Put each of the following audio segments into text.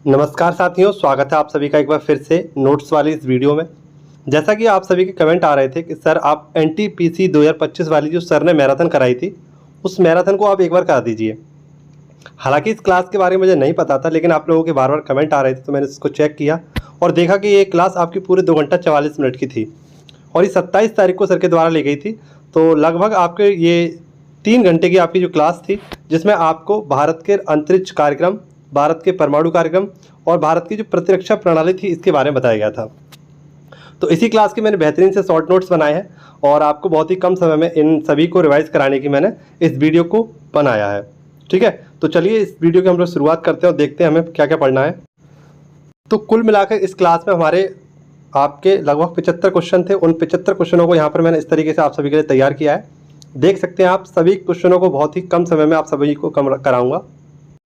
नमस्कार साथियों, स्वागत है आप सभी का एक बार फिर से नोट्स वाली इस वीडियो में। जैसा कि आप सभी के कमेंट आ रहे थे कि सर आप एनटीपीसी 2025 वाली जो सर ने मैराथन कराई थी उस मैराथन को आप एक बार करा दीजिए। हालांकि इस क्लास के बारे में मुझे नहीं पता था, लेकिन आप लोगों के बार बार कमेंट आ रहे थे तो मैंने इसको चेक किया और देखा कि ये क्लास आपकी पूरे 2 घंटा 44 मिनट की थी और ये 27 तारीख को सर के द्वारा ली गई थी। तो लगभग आपके ये 3 घंटे की आपकी जो क्लास थी, जिसमें आपको भारत के अंतरिक्ष कार्यक्रम, भारत के परमाणु कार्यक्रम और भारत की जो प्रतिरक्षा प्रणाली थी इसके बारे में बताया गया था। तो इसी क्लास के मैंने बेहतरीन से शॉर्ट नोट्स बनाए हैं और आपको बहुत ही कम समय में इन सभी को रिवाइज कराने की मैंने इस वीडियो को बनाया है। ठीक है, तो चलिए इस वीडियो की हम लोग शुरुआत करते हैं और देखते हैं हमें क्या क्या पढ़ना है। तो कुल मिलाकर इस क्लास में हमारे आपके लगभग 75 क्वेश्चन थे। उन 75 क्वेश्चनों को यहाँ पर मैंने इस तरीके से आप सभी के लिए तैयार किया है। देख सकते हैं आप सभी क्वेश्चनों को बहुत ही कम समय में आप सभी को कराऊंगा,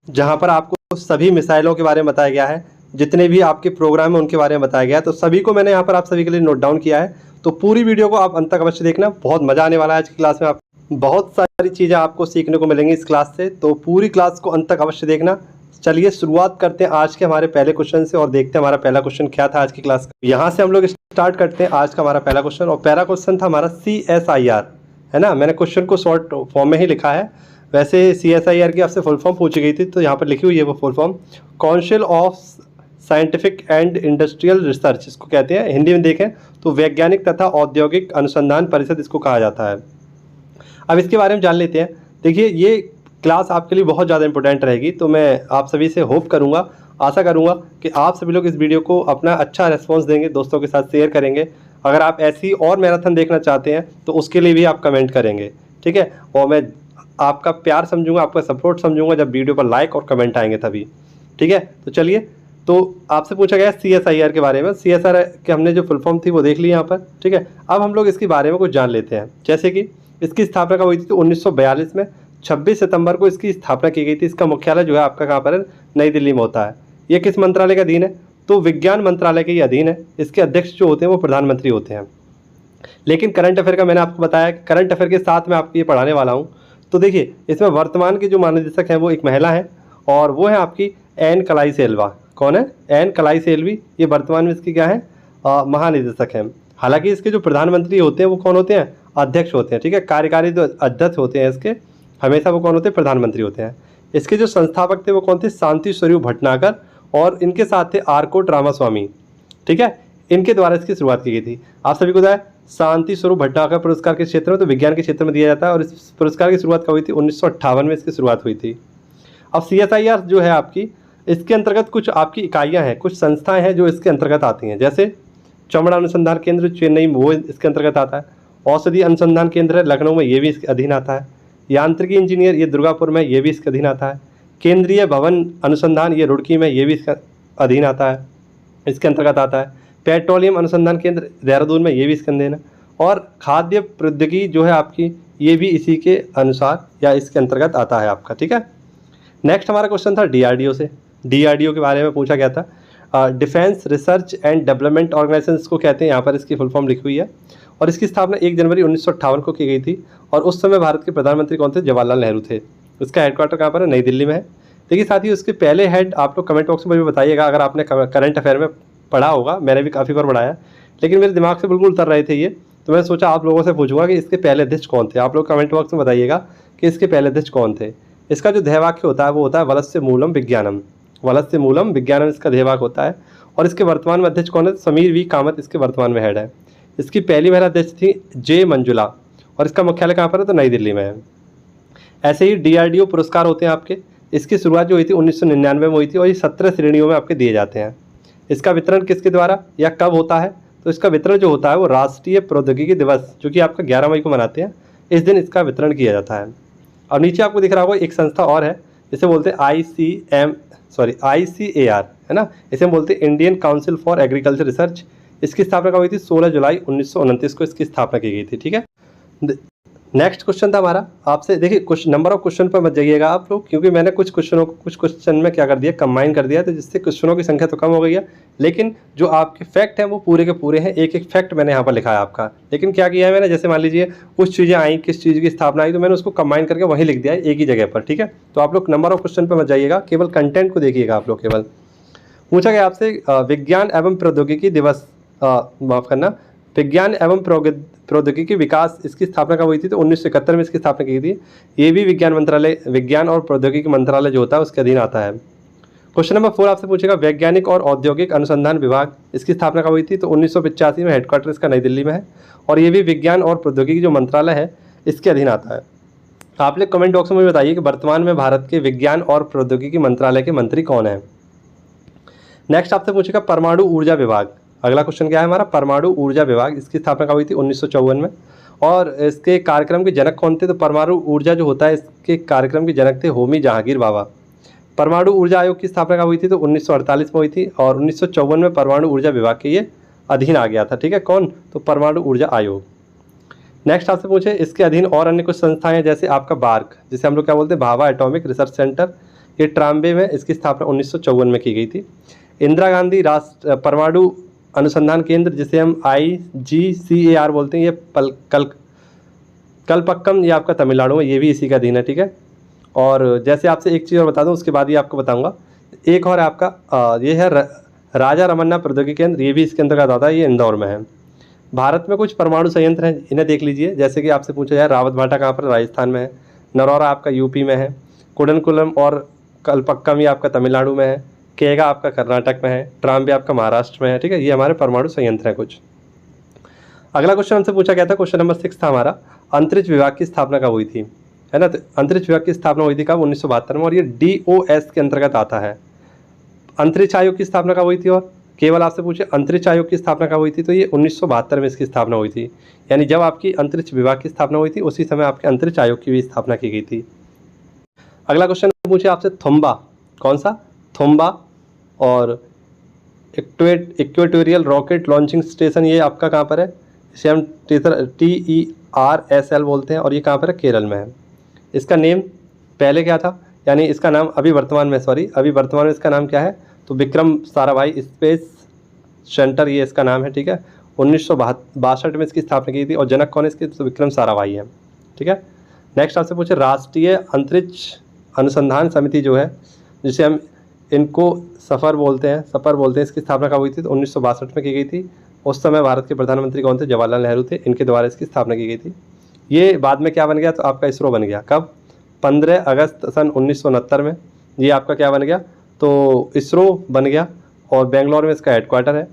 जहाँ पर आपको सभी मिसाइलों के बारे में बताया गया है, जितने भी आपके प्रोग्राम है उनके बारे में बताया गया है। तो सभी को मैंने यहाँ पर आप सभी के लिए नोट डाउन किया है। तो पूरी वीडियो को आप अंत तक अवश्य देखना, बहुत मज़ा आने वाला है आज की क्लास में। आप बहुत सारी चीज़ें आपको सीखने को मिलेंगी इस क्लास से, तो पूरी क्लास को अंत तक अवश्य देखना। चलिए शुरुआत करते हैं आज के हमारे पहले क्वेश्चन से और देखते हैं हमारा पहला क्वेश्चन क्या था आज की क्लास का। यहाँ से हम लोग स्टार्ट करते हैं आज का हमारा पहला क्वेश्चन, और पहला क्वेश्चन था हमारा CSIR, है ना। मैंने क्वेश्चन को शॉर्ट फॉर्म में ही लिखा है। वैसे CSIR की आपसे फुल फॉर्म पूछी गई थी, तो यहाँ पर लिखी हुई है वो full form, council of scientific and industrial research इसको कहते हैं। हिंदी में देखें तो वैज्ञानिक तथा औद्योगिक अनुसंधान परिषद इसको कहा जाता है। अब इसके बारे में जान लेते हैं। देखिए, ये क्लास आपके लिए बहुत ज़्यादा इंपॉर्टेंट रहेगी, तो मैं आप सभी से होप करूँगा, आशा करूँगा कि आप सभी लोग इस वीडियो को अपना अच्छा रिस्पॉन्स देंगे, दोस्तों के साथ शेयर करेंगे। अगर आप ऐसी और मैराथन देखना चाहते हैं तो उसके लिए भी आप कमेंट करेंगे, ठीक है। और मैं आपका प्यार समझूंगा, आपका सपोर्ट समझूंगा जब वीडियो पर लाइक और कमेंट आएंगे तभी, ठीक है। तो चलिए, तो आपसे पूछा गया CSIR के बारे में। CSIR के हमने जो फुल फॉर्म थी वो देख ली यहाँ पर, ठीक है। अब हम लोग इसके बारे में कुछ जान लेते हैं। जैसे कि इसकी स्थापना कब हुई थी, तो 1942 में 26 सितंबर को इसकी स्थापना की गई थी। इसका मुख्यालय जो है आपका कहाँ पर है, नई दिल्ली में होता है। ये किस मंत्रालय का अधीन है, तो विज्ञान मंत्रालय के अधीन है। इसके अध्यक्ष जो होते हैं वो प्रधानमंत्री होते हैं। लेकिन करंट अफेयर का मैंने आपको बताया, करंट अफेयर के साथ मैं आपको ये पढ़ाने वाला हूँ। तो देखिए, इसमें वर्तमान की जो महानिदेशक हैं वो एक महिला है और वो है आपकी एन कलाईसेल्वा। कौन है, एन कलाईसेल्वी। ये वर्तमान में इसकी क्या है, महानिदेशक हैं। हालांकि इसके जो प्रधानमंत्री होते हैं वो कौन होते हैं, अध्यक्ष होते हैं, ठीक है। कार्यकारी जो अध्यक्ष होते हैं इसके, हमेशा वो कौन होते हैं, प्रधानमंत्री होते हैं। इसके जो संस्थापक थे वो कौन थे, शांति स्वरूप भटनागर, और इनके साथ थे आरकोट रामास्वामी, ठीक है। इनके द्वारा इसकी शुरुआत की गई थी। आप सभी को बताया शांति स्वरूप भटनागर पुरस्कार के क्षेत्र में, तो विज्ञान के क्षेत्र में दिया जाता है। और इस पुरस्कार की शुरुआत कब हुई थी, 1958 में इसकी शुरुआत हुई थी। अब CSIR जो है आपकी, इसके अंतर्गत कुछ आपकी इकाइयां हैं, कुछ संस्थाएं हैं जो इसके अंतर्गत आती हैं। जैसे चमड़ा अनुसंधान केंद्र चेन्नई में, वो इसके अंतर्गत आता है। औषधि अनुसंधान केंद्र है लखनऊ में, ये भी इसके अधीन आता है। यांत्रिकी इंजीनियर ये दुर्गापुर में, ये भी इसके अधीन आता है। केंद्रीय भवन अनुसंधान ये रुड़की में, ये भी इसका अधीन आता है, इसके अंतर्गत आता है। पेट्रोलियम अनुसंधान केंद्र देहरादून में, ये भी इसके अधीन है। और खाद्य प्रौद्योगिकी जो है आपकी, ये भी इसी के अनुसार या इसके अंतर्गत आता है आपका, ठीक है। नेक्स्ट हमारा क्वेश्चन था DRDO से। DRDO के बारे में पूछा गया था। Defence research and development organisation इसको कहते हैं। यहाँ पर इसकी फुल फॉर्म लिखी हुई है और इसकी स्थापना 1 जनवरी 1958 को की गई थी। और उस समय भारत के प्रधानमंत्री कौन थे, जवाहरलाल नेहरू थे। उसका हेडक्वार्टर कहाँ पर है, नई दिल्ली में है। देखिए साथियों, उसके पहले हेड आप लोग कमेंट बॉक्स में भी बताइएगा अगर आपने करंट अफेयर में पढ़ा होगा। मैंने भी काफ़ी बार पढ़ाया, लेकिन मेरे दिमाग से बिल्कुल उतर रहे थे ये, तो मैंने सोचा आप लोगों से पूछूंगा कि इसके पहले अध्यक्ष कौन थे। आप लोग कमेंट बॉक्स में बताइएगा कि इसके पहले अध्यक्ष कौन थे। इसका जो ध्येयवाक्य होता है वो होता है वलस्य मूलम विज्ञानम। वलस्य मूलम विज्ञानम इसका ध्येयवाक्य होता है। और इसके वर्तमान में अध्यक्ष कौन है, समीर V कामत इसके वर्तमान में हेड है। इसकी पहली महिला अध्यक्ष थी J मंजुला, और इसका मुख्यालय कहाँ पर है, तो नई दिल्ली में है। ऐसे ही DRDO पुरस्कार होते हैं आपके। इसकी शुरुआत जो हुई थी 1999 में हुई थी और ये 17 श्रेणियों में आपके दिए जाते हैं। इसका वितरण किसके द्वारा या कब होता है, तो इसका वितरण जो होता है वो राष्ट्रीय प्रौद्योगिकी दिवस, जो कि आपका 11 मई को मनाते हैं, इस दिन इसका वितरण किया जाता है। और नीचे आपको दिख रहा होगा एक संस्था और है, इसे बोलते हैं ICAR, है ना। इसे बोलते हैं Indian council for agriculture research. इसकी स्थापना कब हुई थी, 16 जुलाई 1929 को इसकी स्थापना की गई थी, ठीक है। नेक्स्ट क्वेश्चन था हमारा आपसे। देखिए, कुछ नंबर ऑफ क्वेश्चन पर मत जाइएगा आप लोग, क्योंकि मैंने कुछ क्वेश्चन में क्या कर दिया, कंबाइन कर दिया, तो जिससे क्वेश्चनों की संख्या तो कम हो गई है, लेकिन जो आपके फैक्ट हैं वो पूरे के पूरे हैं। एक एक फैक्ट मैंने यहाँ पर लिखा है आपका। लेकिन क्या किया है मैंने, जैसे मान लीजिए कुछ चीज़ें आई, किस चीज़ की स्थापना आई, तो मैंने उसको कंबाइन करके वहीं लिख दिया है एक ही जगह पर, ठीक है। तो आप लोग नंबर ऑफ क्वेश्चन पर मत जाइएगा, केवल कंटेंट को देखिएगा आप लोग केवल। पूछा गया आपसे विज्ञान एवं प्रौद्योगिकी दिवस, माफ करना, विज्ञान एवं प्रौद्योगिकी विकास, इसकी स्थापना कब हुई थी? तो 1971 में इसकी स्थापना की थी। ये भी विज्ञान मंत्रालय, विज्ञान और प्रौद्योगिकी मंत्रालय जो होता है उसके अधीन आता है। क्वेश्चन नंबर 4 आपसे पूछेगा वैज्ञानिक और औद्योगिक अनुसंधान विभाग, इसकी स्थापना कब हुई थी? तो 1985 में, हेडक्वार्टर इसका नई दिल्ली में है और ये भी विज्ञान और प्रौद्योगिकी जो मंत्रालय है इसके अधीन आता है। आप लोग कमेंट बॉक्स में मुझे बताइए कि वर्तमान में भारत के विज्ञान और प्रौद्योगिकी मंत्रालय के मंत्री कौन है। नेक्स्ट आपसे पूछेगा परमाणु ऊर्जा विभाग, अगला क्वेश्चन क्या है हमारा? परमाणु ऊर्जा विभाग, इसकी स्थापना कब हुई थी? 1954 में। और इसके कार्यक्रम के जनक कौन थे? तो परमाणु ऊर्जा जो होता है इसके कार्यक्रम के जनक थे होमी जहांगीर बाबा। परमाणु ऊर्जा आयोग की स्थापना कब हुई थी? तो 1948 में हुई थी और 1954 में परमाणु ऊर्जा विभाग के ये अधीन आ गया था। ठीक है, कौन? तो परमाणु ऊर्जा आयोग। नेक्स्ट आपसे पूछे इसके अधीन और अन्य कुछ संस्थाएं हैं, जैसे आपका बार्क, जिसे हम लोग क्या बोलते हैं, भाभा एटॉमिक रिसर्च सेंटर, ये ट्राम्बे में, इसकी स्थापना 1954 में की गई थी। इंदिरा गांधी राष्ट्र परमाणु अनुसंधान केंद्र, जिसे हम IGCAR बोलते हैं, ये कलपक्कम, ये आपका तमिलनाडु में, ये भी इसी का अधीन है। ठीक है, और जैसे आपसे एक चीज़ और बता दूं, उसके बाद ही आपको बताऊंगा, एक और आपका ये है राजा रमन्ना प्रौद्योगिकी केंद्र, ये भी इसके अंतर्गत आता है, ये इंदौर में है। भारत में कुछ परमाणु संयंत्र हैं, इन्हें देख लीजिए। जैसे कि आपसे पूछा जाए रावत भाटा कहाँ पर? राजस्थान में है। नरौरा आपका यूपी में है। कुडनकुलम और कलपक्कम ये आपका तमिलनाडु में है। केगा आपका कर्नाटक में है। ट्राम्बे आपका महाराष्ट्र में है। ठीक है, ये हमारे परमाणु संयंत्र हैं कुछ। अगला क्वेश्चन हमसे पूछा गया था, क्वेश्चन नंबर 6 था हमारा, अंतरिक्ष विभाग की स्थापना कब हुई थी? है ना, तो अंतरिक्ष विभाग की स्थापना हुई थी कब? 1972 में, और ये DOS के अंतर्गत आता है। अंतरिक्ष आयोग की स्थापना कब हुई थी? और केवल आपसे पूछे अंतरिक्ष आयोग की स्थापना कब हुई थी? तो ये 1972 में इसकी स्थापना हुई थी। यानी जब आपकी अंतरिक्ष विभाग की स्थापना हुई थी उसी समय आपके अंतरिक्ष आयोग की भी स्थापना की गई थी। अगला क्वेश्चन पूछे आपसे थोम्बा, कौन सा? थोम्बा और इक्वेटोरियल रॉकेट लॉन्चिंग स्टेशन, ये आपका कहाँ पर है? इसे हम TERSL बोलते हैं और ये कहाँ पर है? केरल में है। इसका नेम पहले क्या था? यानी इसका नाम अभी वर्तमान में इसका नाम क्या है? तो विक्रम साराभाई स्पेस सेंटर, ये इसका नाम है। ठीक है, 1962 में इसकी स्थापना की थी और जनक कौन है इसके? तो विक्रम साराभाई है। ठीक है, नेक्स्ट आपसे पूछे राष्ट्रीय अंतरिक्ष अनुसंधान समिति जो है, जिसे हम इनको सफ़र बोलते हैं, इसकी स्थापना कब हुई थी? तो 1962 में की गई थी। उस समय भारत के प्रधानमंत्री कौन थे? जवाहरलाल नेहरू थे, इनके द्वारा इसकी स्थापना की गई थी। ये बाद में क्या बन गया? तो आपका इसरो बन गया। कब? 15 अगस्त सन 1969 में ये आपका क्या बन गया? तो इसरो बन गया और बेंगलोर में इसका हेडक्वार्टर है।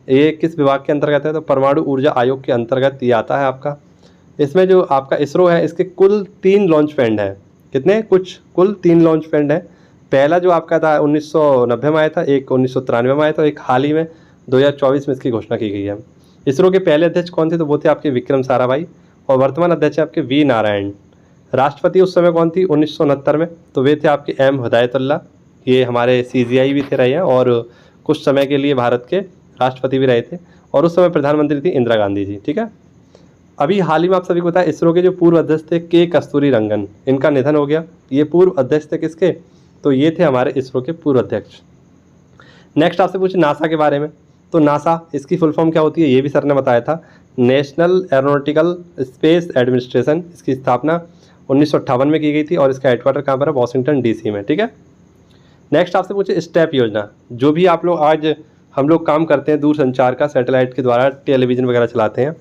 ये किस विभाग के अंतर्गत है? तो परमाणु ऊर्जा आयोग के अंतर्गत ये आता है आपका। इसमें जो आपका इसरो है इसके कुल 3 लॉन्च पैड हैं। कितने? कुल 3 लॉन्च पैड हैं। पहला जो आपका था 1990 में आया था, एक 1993 में आया था, एक हाल ही में 2024 में इसकी घोषणा की गई है। इसरो के पहले अध्यक्ष कौन थे? तो वो थे आपके विक्रम साराभाई और वर्तमान अध्यक्ष आपके V नारायण। राष्ट्रपति उस समय कौन थी? 1969 में, तो वे थे आपके M हिदायतुल्लाह, ये हमारे CGI भी थे रहे हैं और कुछ समय के लिए भारत के राष्ट्रपति भी रहे थे। और उस समय प्रधानमंत्री थी इंदिरा गांधी जी। ठीक है, अभी हाल ही में आप सभी को पता है इसरो के जो पूर्व अध्यक्ष थे K कस्तूरीरंगन, इनका निधन हो गया। ये पूर्व अध्यक्ष थे किसके? तो ये थे हमारे इसरो के पूर्व अध्यक्ष। नेक्स्ट आपसे पूछे नासा के बारे में, तो नासा इसकी फुल फॉर्म क्या होती है? ये भी सर ने बताया था, नेशनल एरोनॉटिकल स्पेस एडमिनिस्ट्रेशन। इसकी स्थापना 1958 में की गई थी और इसका हेडक्वार्टर कहाँ पर है? वॉशिंगटन DC में। ठीक है, नेक्स्ट आपसे पूछे स्टेप योजना, जो भी आप लोग आज हम लोग काम करते हैं दूरसंचार का, सैटेलाइट के द्वारा टेलीविज़न वगैरह चलाते हैं,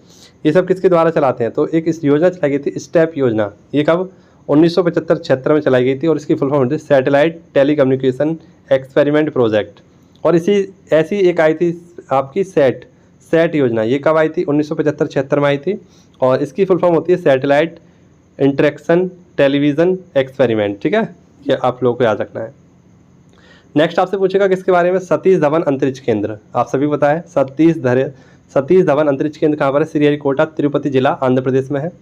ये सब किसके द्वारा चलाते हैं? तो एक इस योजना चलाई गई थी स्टेप योजना। ये कब? 1975-76 में चलाई गई थी और इसकी फुल फॉर्म होती है सैटेलाइट टेलीकम्युनिकेशन एक्सपेरिमेंट प्रोजेक्ट। और ऐसी एक आई थी आपकी सेट योजना। ये कब आई थी? 1975-76 में आई थी और इसकी फुल फॉर्म होती है सैटेलाइट इंटरेक्शन टेलीविज़न एक्सपेरिमेंट। ठीक है, ये आप लोगों को याद रखना है। नेक्स्ट आपसे पूछेगा किसके बारे में? सतीश धवन अंतरिक्ष केंद्र। आप सभी को पता है सतीश धवन अंतरिक्ष केंद्र कहाँ पर है? श्रीहरिकोटा, तिरुपति जिला, आंध्र प्रदेश में है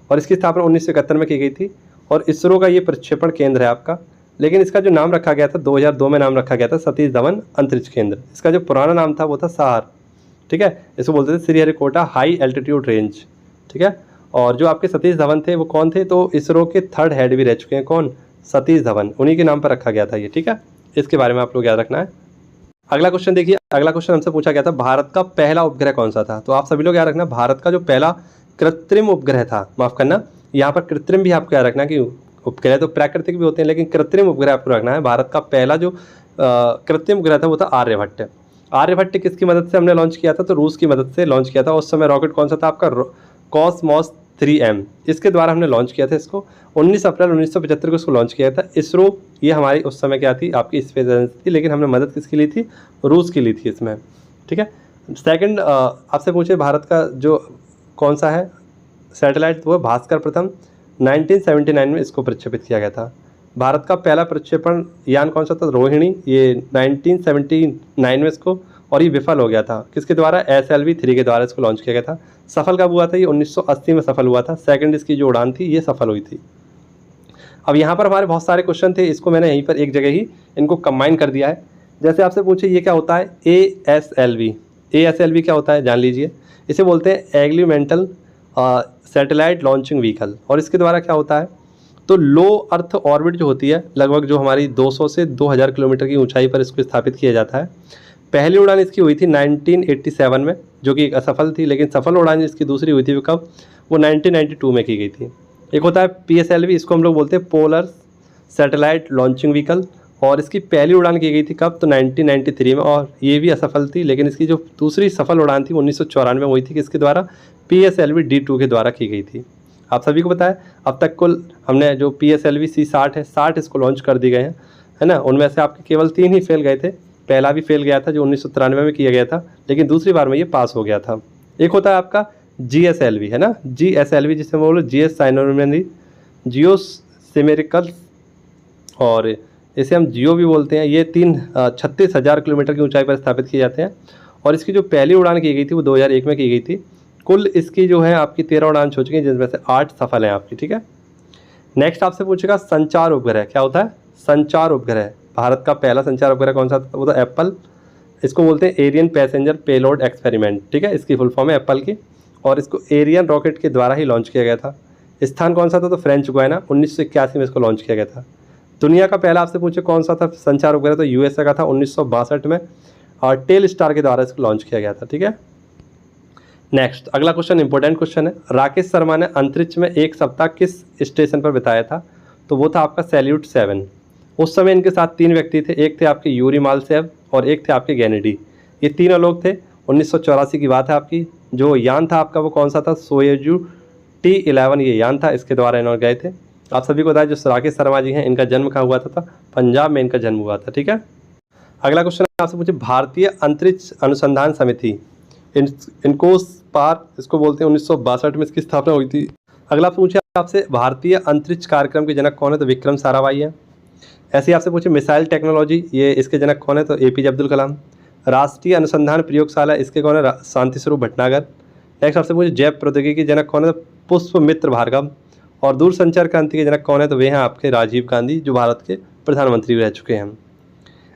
और इसकी स्थापना 1971 में की गई थी। और इसरो का ये प्रक्षेपण केंद्र है आपका, लेकिन इसका जो नाम रखा गया था 2002 में नाम रखा गया था सतीश धवन अंतरिक्ष केंद्र। इसका जो पुराना नाम था वो था SAR। ठीक है, इसको बोलते थे श्रीहरिकोटा हाई एल्टीट्यूड रेंज। ठीक है, और जो आपके सतीश धवन थे वो कौन थे? तो इसरो के 3rd हेड भी रह चुके हैं। कौन? सतीश धवन, उन्हीं के नाम पर रखा गया था ये। ठीक है, इसके बारे में आप लोग याद रखना है। अगला क्वेश्चन देखिए, अगला क्वेश्चन हमसे पूछा गया था भारत का पहला उपग्रह कौन सा था? तो आप सभी लोग याद रखना, भारत का जो पहला कृत्रिम उपग्रह था, माफ़ करना यहाँ पर कृत्रिम भी आपको याद रखना कि उपग्रह तो प्राकृतिक भी होते हैं लेकिन कृत्रिम उपग्रह आपको रखना है। भारत का पहला जो कृत्रिम उपग्रह था वो था आर्यभट्ट। आर्यभट्ट किसकी मदद से हमने लॉन्च किया था? तो रूस की मदद से लॉन्च किया था। उस समय रॉकेट कौन सा था आपका? कॉसमॉस 3M, इसके द्वारा हमने लॉन्च किया था इसको। 19 अप्रैल 1975 को इसको लॉन्च किया था। इसरो ये हमारी उस समय क्या थी? आपकी स्पेस एजेंसी थी, लेकिन हमने मदद किसकी ली थी? रूस की ली थी इसमें, ठीक है। सेकंड आपसे पूछे भारत का जो कौन सा है सैटेलाइट, वो भास्कर प्रथम 1979 में इसको प्रक्षेपित किया गया था। भारत का पहला प्रक्षेपण यान कौन सा था? रोहिणी, ये 1979 में इसको, और ये विफल हो गया था किसके द्वारा? SLV-3 के द्वारा इसको लॉन्च किया गया था। सफल कब हुआ था? ये 1980 में सफल हुआ था। सेकंड इसकी जो उड़ान थी ये सफल हुई थी। अब यहाँ पर हमारे बहुत सारे क्वेश्चन थे, इसको मैंने यहीं पर एक जगह ही इनको कंबाइन कर दिया है। जैसे आपसे पूछे ये क्या होता है? ASLV क्या होता है जान लीजिए। इसे बोलते हैं एग्रीमेंटल सैटेलाइट लॉन्चिंग व्हीकल, और इसके द्वारा क्या होता है? तो लो अर्थ ऑर्बिट जो होती है, लगभग जो हमारी 200 से 2000 किलोमीटर की ऊंचाई पर इसको स्थापित किया जाता है। पहली उड़ान इसकी हुई थी 1987 में, जो कि एक असफल थी, लेकिन सफल उड़ान इसकी दूसरी हुई थी वो कब? वो 1992 में की गई थी। एक होता है PSLV, इसको हम लोग बोलते हैं पोलर सैटेलाइट लॉन्चिंग व्हीकल, और इसकी पहली उड़ान की गई थी कब? तो 1993 में, और ये भी असफल थी, लेकिन इसकी जो दूसरी सफल उड़ान थी 1994 में हुई थी। किसके द्वारा? PSLV D2 के द्वारा की गई थी। आप सभी को पता है अब तक कुल हमने जो PSLV C60 है 60 इसको लॉन्च कर दिए गए हैं, है ना। उनमें से आपके केवल 3 ही फेल गए थे। पहला भी फेल गया था जो 1993 में किया गया था, लेकिन दूसरी बार में ये पास हो गया था। एक होता है आपका GSLV, है ना, GSLV जिसे बोलो GS साइनोमेरी जियो सिमेरिकल्स, और इसे हम जियो भी बोलते हैं। ये 36,000 किलोमीटर की ऊंचाई पर स्थापित किए जाते हैं, और इसकी जो पहली उड़ान की गई थी वो 2001 में की गई थी। कुल इसकी जो है आपकी 13 उड़ान हो चुकी हैं, जिसमें से 8 सफल हैं आपकी, ठीक है। नेक्स्ट आपसे पूछेगा संचार उपग्रह क्या होता है? संचार उपग्रह, भारत का पहला संचार उपग्रह कौन सा था? वो तो एप्पल, इसको बोलते हैं एरियन पैसेंजर पेलोड एक्सपेरिमेंट, ठीक है, इसकी फुल फॉर्म है एप्पल की, और इसको एरियन रॉकेट के द्वारा ही लॉन्च किया गया था। स्थान कौन सा था? तो फ्रेंच गुयाना, 1981 में इसको लॉन्च किया गया था। दुनिया का पहला आपसे पूछे कौन सा था संचार उपग्रह? तो USA का था 1962 में, और टेल स्टार के द्वारा इसको लॉन्च किया गया था, ठीक है। नेक्स्ट अगला क्वेश्चन इंपॉर्टेंट क्वेश्चन है। राकेश शर्मा ने अंतरिक्ष में एक सप्ताह किस स्टेशन पर बिताया था? तो वो था आपका सैल्यूट 7। उस समय इनके साथ 3 व्यक्ति थे, एक थे आपके यूरी माल्सेव और एक थे आपके गैनेडी। ये तीनों लोग थे। 1984 की बात है आपकी। जो यान था आपका वो कौन सा था? सोयुजू T11 ये यान था, इसके द्वारा इन्होंने गए थे। आप सभी को बताया जो राकेश शर्मा जी हैं इनका जन्म कहाँ हुआ था? पंजाब में इनका जन्म हुआ था, ठीक है। अगला क्वेश्चन आपसे पूछे भारतीय अंतरिक्ष अनुसंधान समिति इनकोस्पार इसको बोलते हैं, 1962 में इसकी स्थापना हुई थी। अगला पूछे आपसे भारतीय अंतरिक्ष कार्यक्रम के जनक कौन है? तो विक्रम साराभाई है। ऐसे ही आपसे पूछे मिसाइल टेक्नोलॉजी, ये इसके जनक कौन है? तो APJ अब्दुल कलाम। राष्ट्रीय अनुसंधान प्रयोगशाला इसके कौन है? शांति स्वरूप भटनागर। नेक्स्ट आपसे पूछे जैव प्रौद्योगिकी के जनक कौन है? तो पुष्पमित्र भार्गव। और दूरसंचार क्रांति के जनक कौन है? तो वे हैं आपके राजीव गांधी, जो भारत के प्रधानमंत्री रह चुके हैं।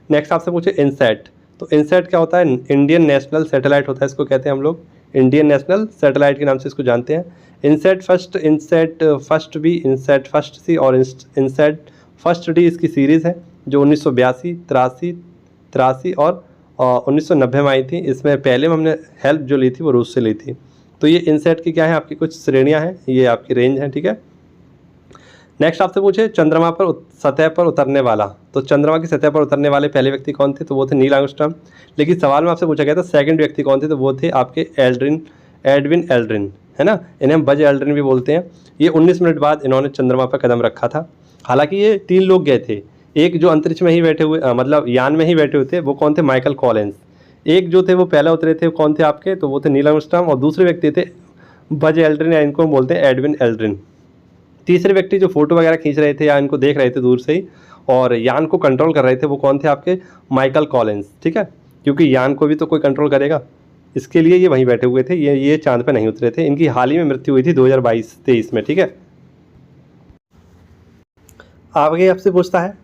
नेक्स्ट आपसे पूछे इनसैट, तो इनसैट क्या होता है? इंडियन नेशनल सैटेलाइट होता है, इसको कहते हैं हम लोग इंडियन नेशनल सैटेलाइट के नाम से इसको जानते हैं। INSAT first, INSAT first B, INSAT first C और इनसैट फर्स्ट डी इसकी सीरीज़ है, जो 1982, 83 और 1990 में आई थी। इसमें पहले में हमने हेल्प जो ली थी वो रूस से ली थी। तो ये इनसैट की क्या है आपकी कुछ श्रेणियाँ हैं, ये आपकी रेंज है, ठीक है। नेक्स्ट आपसे पूछे चंद्रमा पर सतह पर उतरने वाला, तो चंद्रमा की सतह पर उतरने वाले पहले व्यक्ति कौन थे? तो वो थे नील आर्मस्ट्रांग। लेकिन सवाल में आपसे पूछा गया था सेकंड व्यक्ति कौन थे? तो वो थे आपके एडविन एल्ड्रिन, है ना, इन्हें हम बज एल्ड्रिन भी बोलते हैं। ये 19 मिनट बाद इन्होंने चंद्रमा पर कदम रखा था। हालांकि ये 3 लोग गए थे, एक जो अंतरिक्ष में ही बैठे हुए मतलब यान में ही बैठे हुए थे वो कौन थे? Michael Collins. एक जो थे वो पहले उतरे थे, कौन थे आपके? तो वो थे नील आर्मस्ट्रांग, और दूसरे व्यक्ति थे बज एल्ड्रिन, या इनको हम बोलते हैं एडविन एल्ड्रिन। तीसरे व्यक्ति जो फोटो वगैरह खींच रहे थे या इनको देख रहे थे दूर से ही और यान को कंट्रोल कर रहे थे, वो कौन थे आपके? माइकल कॉलिंस, ठीक है, क्योंकि यान को भी तो कोई कंट्रोल करेगा, इसके लिए ये वहीं बैठे हुए थे। ये चांद पे नहीं उतरे थे। इनकी हाल ही में मृत्यु हुई थी 2022-23 में, ठीक है। आगे आपसे पूछता है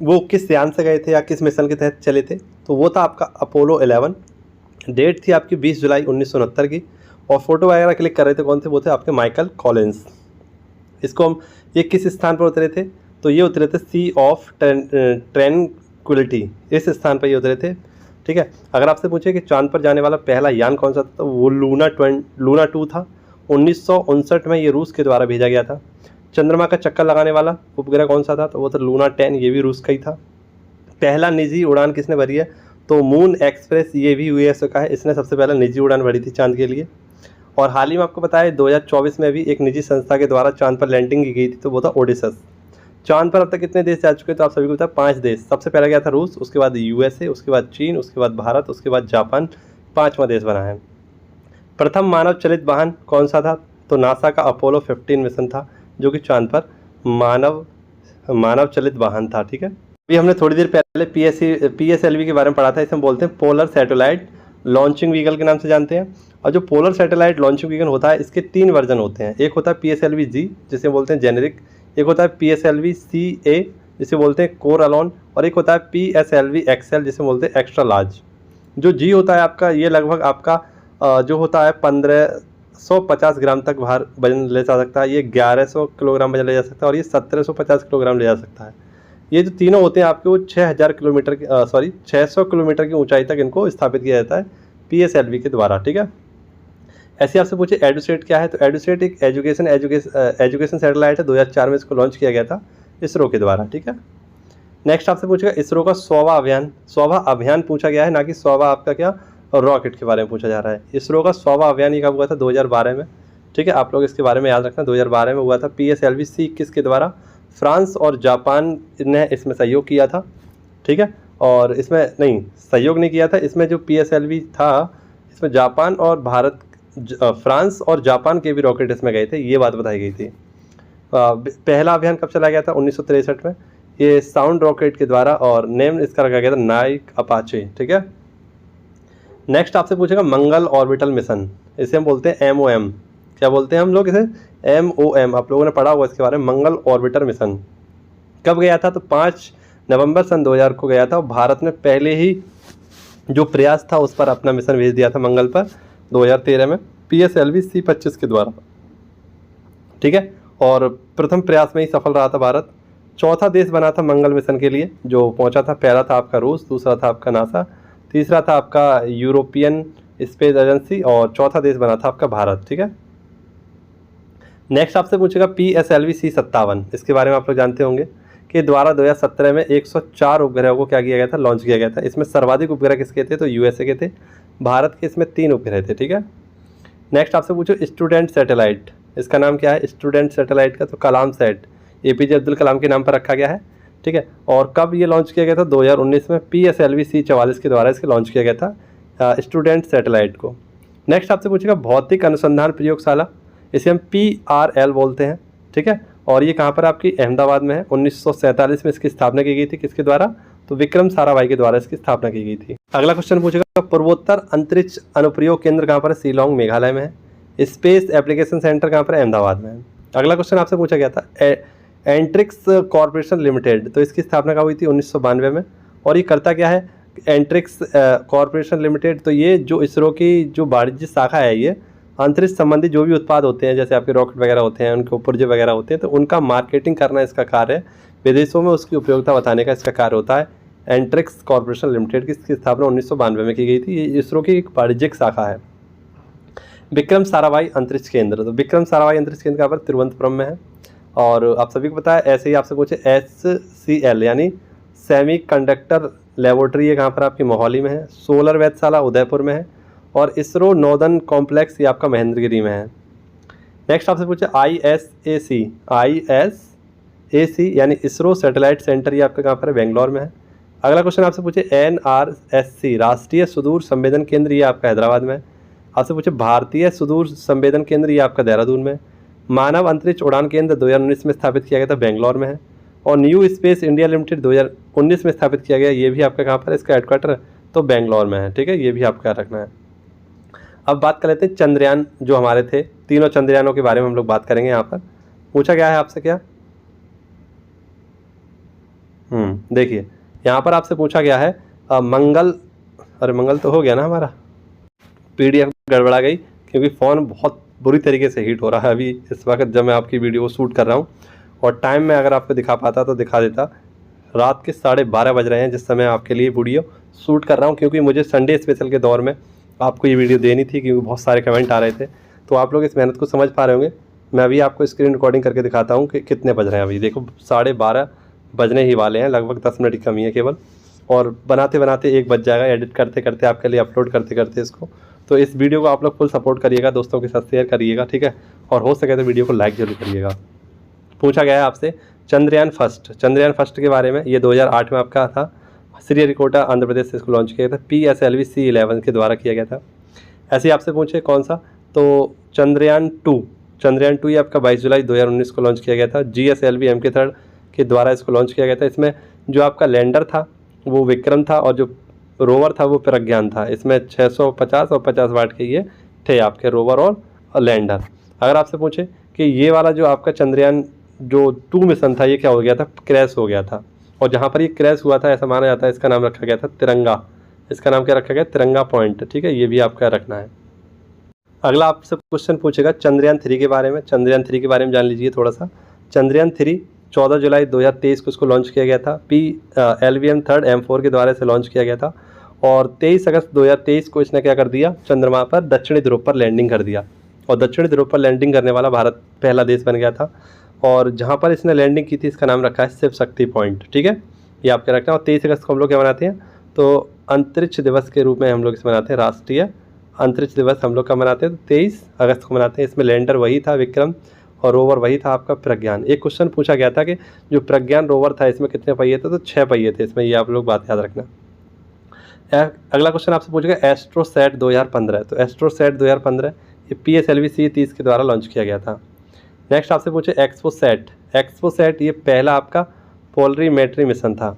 वो किस यान से गए थे या किस मिशन के तहत चले थे? तो वो था आपका अपोलो 11। डेट थी आपकी 20 जुलाई 1969 की, और फोटो वगैरह क्लिक कर रहे थे कौन थे? वो थे आपके माइकल कॉलिंस। इसको हम ये किस स्थान पर उतरे थे? तो ये उतरे थे सी ऑफ ट्रैंक्विलिटी, इस स्थान पर ये उतरे थे, ठीक है। अगर आपसे पूछे कि चांद पर जाने वाला पहला यान कौन सा था? तो वो लूना 2 था। 1959 में ये रूस के द्वारा भेजा गया था। चंद्रमा का चक्कर लगाने वाला उपग्रह कौन सा था? तो वो था लूना 10, ये भी रूस का ही था। पहला निजी उड़ान किसने भरी है? तो मून एक्सप्रेस ये भी यूएसए का है, इसने सबसे पहला निजी उड़ान भरी थी चांद के लिए। और हाल ही में आपको पता है 2024 में भी एक निजी संस्था के द्वारा चांद पर लैंडिंग की गई थी, तो वो था ओडिशस। चांद पर अब तक कितने देश जा चुके हैं? तो आप सभी को पता है 5 देश। सबसे पहला गया था रूस, उसके बाद यूएसए, उसके बाद चीन, उसके बाद भारत, उसके बाद जापान, 5वां देश बना है। प्रथम मानव चलित वाहन कौन सा था? तो नासा का अपोलो 15 मिशन था, जो कि चांद पर मानव चलित वाहन था। ठीक है, अभी हमने थोड़ी देर पहले PSLV के बारे में पढ़ा था। इसे हम बोलते हैं पोलर सैटेलाइट लॉन्चिंग व्हीकल के नाम से जानते हैं। और जो पोलर सैटेलाइट लॉन्चिंग व्हीकल होता है, इसके 3 वर्जन होते हैं। एक होता है PSLV-G, जिसे बोलते हैं जेनेरिक, एक होता है PSLV-CA, जिसे बोलते हैं कोर अलोन, और एक होता है PSLV-XL, जिसे बोलते हैं एक्स्ट्रा लार्ज। जो G होता है आपका, ये लगभग आपका जो होता है 1550 ग्राम तक भार वजन ले जा सकता है। ये 1100 किलोग्राम वजन ले जा सकता है, और ये 1750 किलोग्राम ले जा सकता है। ये जो तीनों होते हैं आपके, वो 600 किलोमीटर की ऊंचाई तक इनको स्थापित किया जाता है PSLV के द्वारा। ठीक है, ऐसे आपसे पूछे एडुसेट क्या है? तो एडुसेट एक एजुकेशन सैटेलाइट है। 2004 में इसको लॉन्च किया गया था इसरो के द्वारा। ठीक है, नेक्स्ट आपसे पूछेगा इसरो का 100वां अभियान। 100वां अभियान पूछा गया है, ना कि 100वां आपका क्या रॉकेट के बारे में पूछा जा रहा है। इसरो का 100वां अभियान ये कब हुआ था? 2012 में। ठीक है, आप लोग इसके बारे में याद रखना, 2012 में हुआ था। PSLV-C के द्वारा फ्रांस और जापान ने इसमें सहयोग किया था। ठीक है, और इसमें नहीं सहयोग नहीं किया था, इसमें जो PSLV था, इसमें जापान और भारत, फ्रांस और जापान के भी रॉकेट इसमें गए थे, ये बात बताई गई थी। पहला अभियान कब चला गया था? 1963 में, ये साउंड रॉकेट के द्वारा, और नेम इसका रखा गया था नाइक अपाचे। ठीक है, नेक्स्ट आपसे पूछेगा मंगल ऑर्बिटल मिशन, इसे हम बोलते हैं MOM। क्या बोलते हैं हम लोग इसे? MOM। आप लोगों ने पढ़ा हुआ इसके बारे में। मंगल ऑर्बिटर मिशन कब गया था? तो 5 नवंबर सन 2000 को गया था। और भारत ने पहले ही जो प्रयास था उस पर अपना मिशन भेज दिया था मंगल पर 2013 में PSLV-C25 के द्वारा। ठीक है, और प्रथम प्रयास में ही सफल रहा था भारत। चौथा देश बना था मंगल मिशन के लिए जो पहुंचा था। पहला था आपका रूस, दूसरा था आपका नासा, तीसरा था आपका यूरोपियन स्पेस एजेंसी, और चौथा देश बना था आपका भारत। ठीक है, नेक्स्ट आपसे पूछेगा PSLV-C57। इसके बारे में आप लोग जानते होंगे कि द्वारा 2017 में 104 उपग्रहों को क्या किया गया था? लॉन्च किया गया था। इसमें सर्वाधिक उपग्रह किसके थे? तो यूएसए के थे। भारत के इसमें 3 उपग्रह थे। ठीक है, नेक्स्ट आपसे पूछो स्टूडेंट सैटेलाइट, इसका नाम क्या है? स्टूडेंट सैटेलाइट का तो कलाम सैट, APJ अब्दुल कलाम के नाम पर रखा गया है। ठीक है, और कब ये लॉन्च किया गया था? 2019 में PSLV-C44 के द्वारा इसके लॉन्च किया गया था स्टूडेंट सैटेलाइट को। नेक्स्ट आपसे पूछेगा भौतिक अनुसंधान प्रयोगशाला, इसे हम PRL बोलते हैं। ठीक है, और ये कहाँ पर आपकी अहमदाबाद में है। 1947 में इसकी स्थापना की गई थी, किसके द्वारा? तो विक्रम साराभाई के द्वारा इसकी स्थापना की गई थी। अगला क्वेश्चन पूछेगा पूर्वोत्तर अंतरिक्ष अनुप्रयोग केंद्र कहाँ पर है? शिलोंग मेघालय में है। स्पेस एप्लीकेशन सेंटर कहाँ पर है? अहमदाबाद में है। अगला क्वेश्चन आपसे पूछा गया था एंट्रिक्स कॉर्पोरेशन लिमिटेड, तो इसकी स्थापना कब हुई थी? 1992 में। और ये करता क्या है एंट्रिक्स कॉर्पोरेशन लिमिटेड? तो ये जो इसरो की जो वाणिज्य शाखा है, ये अंतरिक्ष संबंधी जो भी उत्पाद होते हैं, जैसे आपके रॉकेट वगैरह होते हैं, उनके पुर्जे वगैरह होते हैं, तो उनका मार्केटिंग करना इसका कार्य है। विदेशों में उसकी उपयोगिता बताने का इसका कार्य होता है। एंट्रिक्स कॉर्पोरेशन लिमिटेड की स्थापना 1992 में की गई थी। ये इसरो की एक वाणिज्यिक शाखा है। विक्रम साराभाई अंतरिक्ष केंद्र, तो विक्रम साराभाई अंतरिक्ष केंद्र कहाँ पर? तिरुवनंतपुरम में है। और आप सभी को पता है, ऐसे ही आपसे पूछे SCL यानी सेमी कंडक्टर लेबोरेटरी, ये कहाँ पर आपकी मोहाली में है। सोलर वेधशाला उदयपुर में है। और इसरो नॉर्दर्न कॉम्प्लेक्स ये आपका महेंद्रगिरी में है। नेक्स्ट आपसे पूछे ISAC यानी इसरो सैटेलाइट सेंटर, ये आपका कहाँ पर है? बेंगलोर में है। अगला क्वेश्चन आपसे पूछे NRSC राष्ट्रीय सुदूर संवेदन केंद्र, ये आपका हैदराबाद में है। आपसे पूछे भारतीय सुदूर संवेदन केंद्र, ये आपका देहरादून में। मानव अंतरिक्ष उड़ान केंद्र 2019 में स्थापित किया गया था, बेंगलोर में है। और न्यू स्पेस इंडिया लिमिटेड 2019 में स्थापित किया गया, ये भी आपका कहाँ पर है? इसका हेडक्वार्टर तो बेंगलोर में है। ठीक है, ये भी आपका रखना है। अब बात कर लेते हैं चंद्रयान जो हमारे थे, तीनों चंद्रयानों के बारे में हम लोग बात करेंगे। यहाँ पर पूछा गया है आपसे क्या? देखिए यहाँ पर आपसे पूछा गया है मंगल, अरे मंगल तो हो गया ना हमारा, PDF गड़बड़ा गई क्योंकि फ़ोन बहुत बुरी तरीके से हीट हो रहा है अभी इस वक्त जब मैं आपकी वीडियो को शूट कर रहा हूँ। और टाइम में अगर आपको दिखा पाता तो दिखा देता। रात के 12:30 बज रहे हैं जिस समय आपके लिए वीडियो शूट कर रहा हूँ, क्योंकि मुझे संडे स्पेशल के दौर में आपको ये वीडियो देनी थी, क्योंकि बहुत सारे कमेंट आ रहे थे। तो आप लोग इस मेहनत को समझ पा रहे होंगे। मैं अभी आपको स्क्रीन रिकॉर्डिंग करके दिखाता हूँ कि कितने बज रहे हैं। अभी देखो 12:30 बजने ही वाले हैं, लगभग 10 मिनट की कमी है केवल। और बनाते बनाते 1 बज जाएगा, एडिट करते करते आपके लिए, अपलोड करते करते इसको। तो इस वीडियो को आप लोग फुल सपोर्ट करिएगा, दोस्तों के साथ शेयर करिएगा, ठीक है। और हो सके तो वीडियो को लाइक जरूर करिएगा। पूछा गया है आपसे चंद्रयान फर्स्ट के बारे में। ये 2008 में आपका था, श्रीहरिकोटा आंध्र प्रदेश से इसको लॉन्च किया गया था। PSLV C11 के द्वारा किया गया था। ऐसे ही आपसे पूछे कौन सा, तो चंद्रयान 2 ये आपका 22 जुलाई 2019 को लॉन्च किया गया था। GSLV MK3 के द्वारा इसको लॉन्च किया गया था। इसमें जो आपका लैंडर था वो विक्रम था और जो रोवर था वो प्रज्ञान था। इसमें 650 और 50 वाट के ये थे आपके रोवर और लैंडर। अगर आपसे पूछे कि ये वाला जो आपका चंद्रयान जो 2 मिशन था ये क्या हो गया था, क्रैश हो गया था। और जहाँ पर ये क्रैश हुआ था ऐसा माना जाता है, इसका नाम रखा गया था तिरंगा। इसका नाम क्या रखा गया, तिरंगा पॉइंट, ठीक है। ये भी आपका रखना है। अगला आपसे क्वेश्चन पूछेगा चंद्रयान 3 के बारे में। चंद्रयान 3 के बारे में जान लीजिए थोड़ा सा। चंद्रयान 3 14 जुलाई 2023 को इसको लॉन्च किया गया था। LVM 3rd M4 के द्वारा इसे लॉन्च किया गया था। और 23 अगस्त 2023 को इसने क्या कर दिया, चंद्रमा पर दक्षिणी ध्रुव पर लैंडिंग कर दिया। और दक्षिणी ध्रुव पर लैंडिंग करने वाला भारत पहला देश बन गया था। और जहाँ पर इसने लैंडिंग की थी इसका नाम रखा है शिव शक्ति पॉइंट, ठीक है। ये आपके रखना है। और 23 अगस्त को हम लोग क्या मनाते हैं, तो अंतरिक्ष दिवस के रूप में हम लोग इसे मनाते हैं। राष्ट्रीय अंतरिक्ष दिवस हम लोग का मनाते हैं, तो 23 अगस्त को मनाते हैं। इसमें लैंडर वही था विक्रम और रोवर वही था आपका प्रज्ञान। एक क्वेश्चन पूछा गया था कि जो प्रज्ञान रोवर था इसमें कितने पहिए थे, तो 6 पहिए थे इसमें। ये आप लोग बात याद रखना। अगला क्वेश्चन आपसे पूछेगा एस्ट्रोसैट 2015। तो एस्ट्रोसैट 2015 ये PSLV C30 के द्वारा लॉन्च किया गया था। नेक्स्ट आपसे पूछे एक्सपोसैट ये पहला आपका पोलरीमेट्री मिशन था।